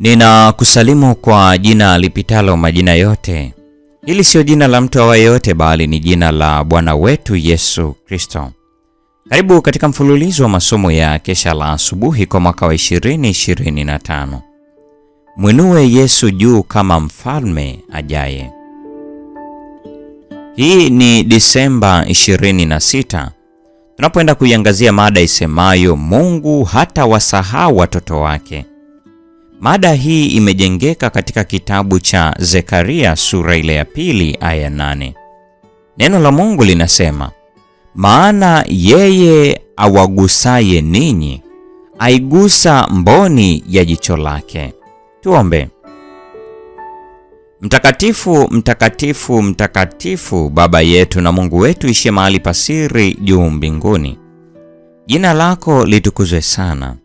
Ninakusalimu kwa jina lipitalo majina yote. Hili sio jina la mtu awaye yote, bali ni jina la Bwana wetu Yesu Kristo. Karibu katika mfululizo wa masomo ya kesha la asubuhi kwa mwaka wa 2025. Mwinue Yesu juu kama mfalme ajaye. Hii ni Disemba 26. Tunapoenda kuiangazia mada isemayo Mungu hata wasahau watoto wake. Mada hii imejengeka katika kitabu cha Zekaria sura ile ya 2 aya 8. Neno la Mungu linasema, maana yeye awagusaye ninyi aigusa mboni ya jicho lake. Tuombe. Mtakatifu, mtakatifu, mtakatifu, Baba yetu na Mungu wetu ishiye mahali pasiri juu mbinguni, jina lako litukuzwe sana.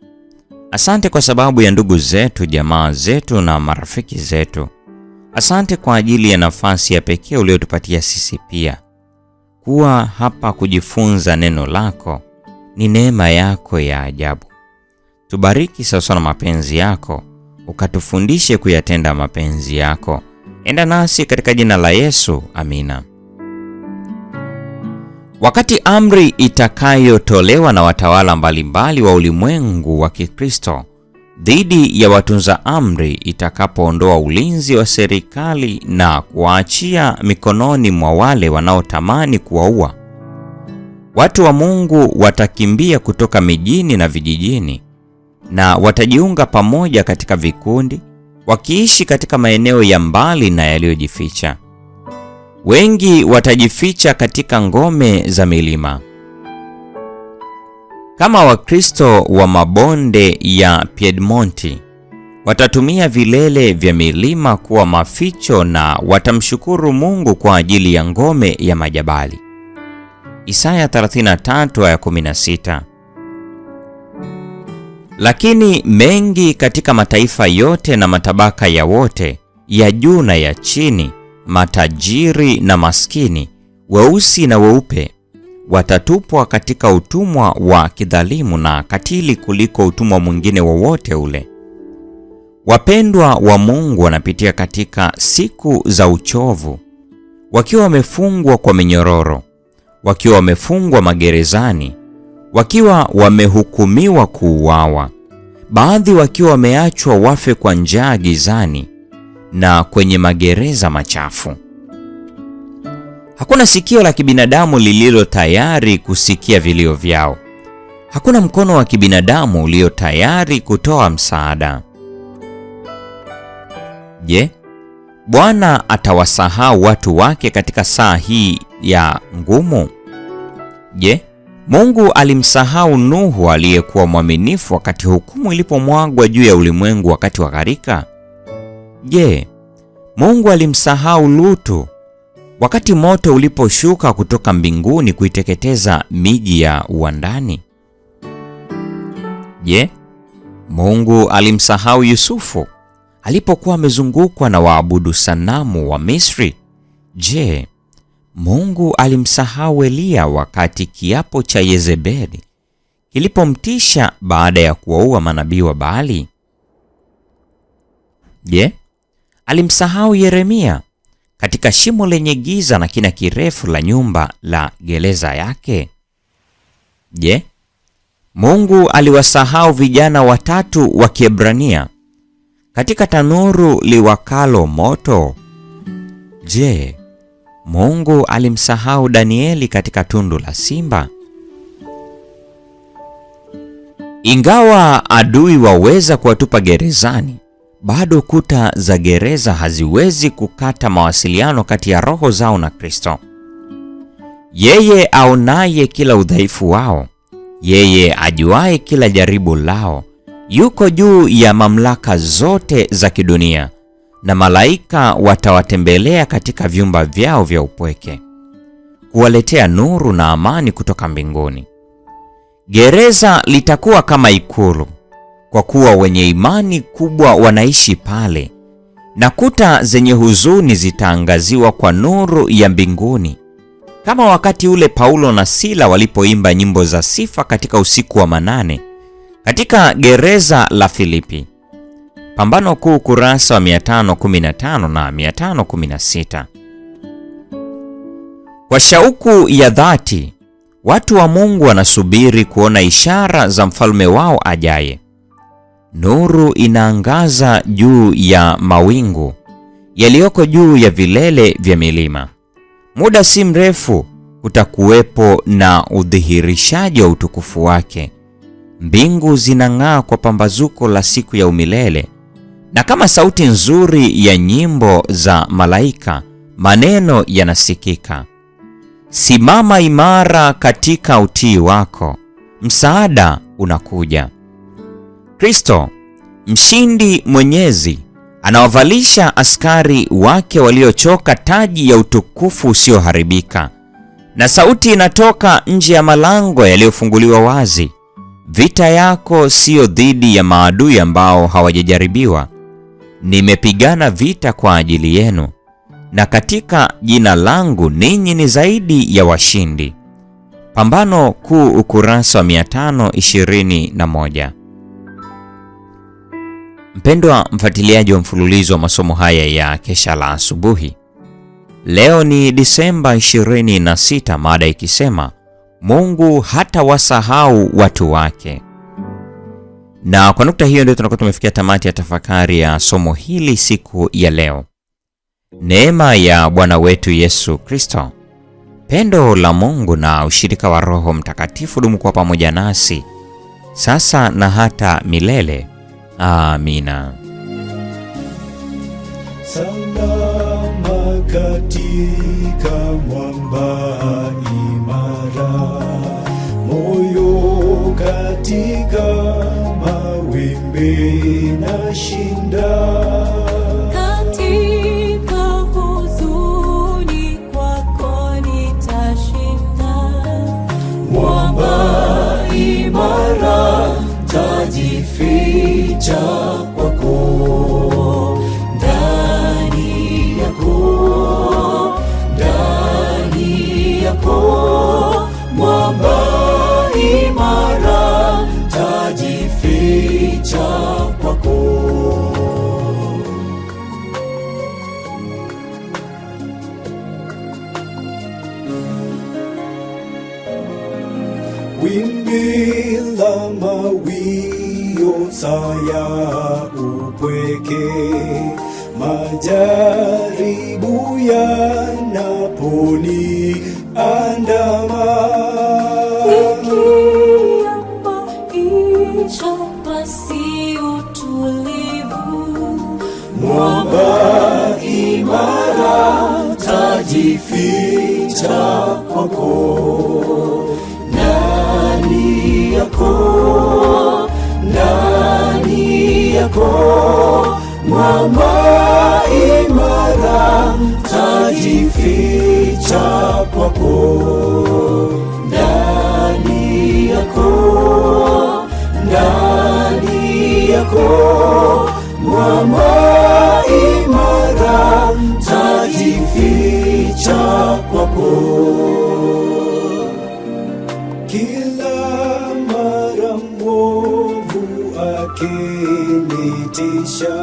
Asante kwa sababu ya ndugu zetu, jamaa zetu na marafiki zetu. Asante kwa ajili ya nafasi ya pekee uliotupatia sisi pia kuwa hapa kujifunza neno lako. Ni neema yako ya ajabu. Tubariki sasa na mapenzi yako, ukatufundishe kuyatenda mapenzi yako. Enda nasi katika jina la Yesu, amina. Wakati amri itakayotolewa na watawala mbalimbali wa ulimwengu wa Kikristo dhidi ya watunza amri itakapoondoa ulinzi wa serikali na kuwaachia mikononi mwa wale wanaotamani kuwaua, watu wa Mungu watakimbia kutoka mijini na vijijini na watajiunga pamoja katika vikundi, wakiishi katika maeneo ya mbali na yaliyojificha. Wengi watajificha katika ngome za milima. Kama Wakristo wa mabonde ya Piedmonti, watatumia vilele vya milima kuwa maficho na watamshukuru Mungu kwa ajili ya ngome ya majabali. Isaya 33 aya 16. Lakini mengi katika mataifa yote na matabaka ya wote, ya juu na ya chini, matajiri na maskini, weusi na weupe, watatupwa katika utumwa wa kidhalimu na katili kuliko utumwa mwingine wowote ule. Wapendwa wa Mungu wanapitia katika siku za uchovu, wakiwa wamefungwa kwa minyororo, wakiwa wamefungwa magerezani, wakiwa wamehukumiwa kuuawa, baadhi wakiwa wameachwa wafe kwa njaa gizani na kwenye magereza machafu. Hakuna sikio la kibinadamu lililo tayari kusikia vilio vyao. Hakuna mkono wa kibinadamu ulio tayari kutoa msaada. Je, Bwana atawasahau watu wake katika saa hii ya ngumu? Je, Mungu alimsahau Nuhu aliyekuwa mwaminifu wakati hukumu ilipomwagwa juu ya ulimwengu wakati wa gharika? Je, Mungu alimsahau Lutu wakati moto uliposhuka kutoka mbinguni kuiteketeza miji ya uwandani? Je, Mungu alimsahau Yusufu alipokuwa amezungukwa na waabudu sanamu wa Misri? Je, Mungu alimsahau Eliya wakati kiapo cha Yezebeli kilipomtisha baada ya kuwaua manabii wa Baali? Je, alimsahau Yeremia katika shimo lenye giza na kina kirefu la nyumba la gereza yake? Je, Mungu aliwasahau vijana watatu wa Kiebrania katika tanuru liwakalo moto? Je, Mungu alimsahau Danieli katika tundu la simba? Ingawa adui waweza kuwatupa gerezani, bado kuta za gereza haziwezi kukata mawasiliano kati ya roho zao na Kristo. Yeye aonaye kila udhaifu wao, yeye ajuaye kila jaribu lao, yuko juu ya mamlaka zote za kidunia, na malaika watawatembelea katika vyumba vyao vya upweke, kuwaletea nuru na amani kutoka mbinguni. Gereza litakuwa kama ikulu, kwa kuwa wenye imani kubwa wanaishi pale, na kuta zenye huzuni zitaangaziwa kwa nuru ya mbinguni, kama wakati ule Paulo na Sila walipoimba nyimbo za sifa katika usiku wa manane katika gereza la Filipi. Pambano Kuu kurasa wa 515 na 516. Kwa shauku ya dhati, watu wa Mungu wanasubiri kuona ishara za mfalme wao ajaye. Nuru inaangaza juu ya mawingu yaliyoko juu ya vilele vya milima. Muda si mrefu kutakuwepo na udhihirishaji wa utukufu wake. Mbingu zinang'aa kwa pambazuko la siku ya umilele, na kama sauti nzuri ya nyimbo za malaika, maneno yanasikika: simama imara katika utii wako, msaada unakuja. Kristo, mshindi mwenyezi, anawavalisha askari wake waliochoka taji ya utukufu usioharibika, na sauti inatoka nje ya malango yaliyofunguliwa wazi: vita yako sio dhidi ya maadui ambao hawajajaribiwa. Nimepigana vita kwa ajili yenu, na katika jina langu ninyi ni zaidi ya washindi. Pambano Kuu ukurasa wa 521. Mpendwa mfuatiliaji wa mfululizo wa masomo haya ya Kesha la Asubuhi, leo ni Disemba 26, mada ikisema Mungu hata wasahau watu wake. Na kwa nukta hiyo ndio tunakuwa tumefikia tamati ya tafakari ya somo hili siku ya leo. Neema ya Bwana wetu Yesu Kristo, pendo la Mungu na ushirika wa Roho Mtakatifu dumu kwa pamoja nasi sasa na hata milele. Amina. Salama katika mwamba imara, moyo katika mawimbi na shinda. Katika huzuni kwako nitashinda. Mwamba imara, tajificha kwako, ndani yako, ndani yako. Mwamba imara, tajificha kwako. Wimbi la mawio saya upweke, majaribu yanaponi andama. Nikia maisha pasi utulivu. Mwamba imara, tajificha kwako, ndani yako, ndani yako. Mwamba imara, tajificha kwako, ndani yako, ndani yako. Mwamba imara, tajificha kwako. Kila mara mwovu akinitisha,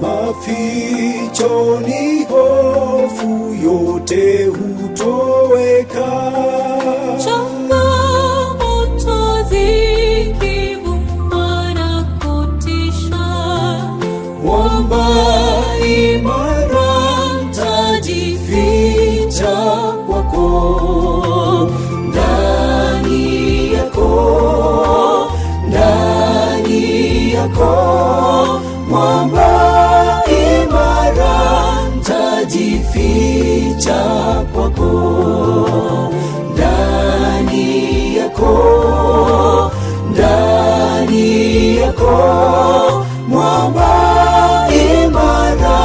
mafichoni hofu yote hutoweka. Changamoto zikivuma na kutisha, Mwamba imara, tajificha kwako, ndani yako, ndani yako. Mwamba imara, tajificha kwako, ndani yako, ndani yako. Mwamba imara,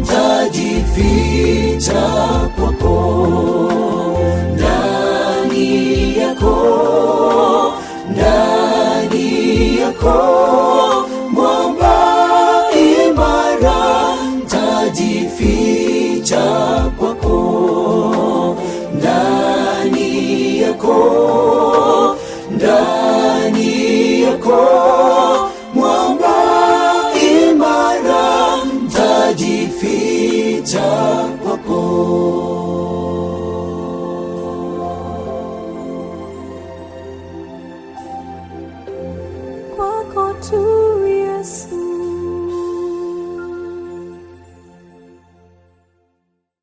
tajificha kwako, ndani yako, ndani yako. Mwamba imara, tajificha kwako, ndani yako, ndani yako. Mwamba najificha kwako. Kwako tu Yesu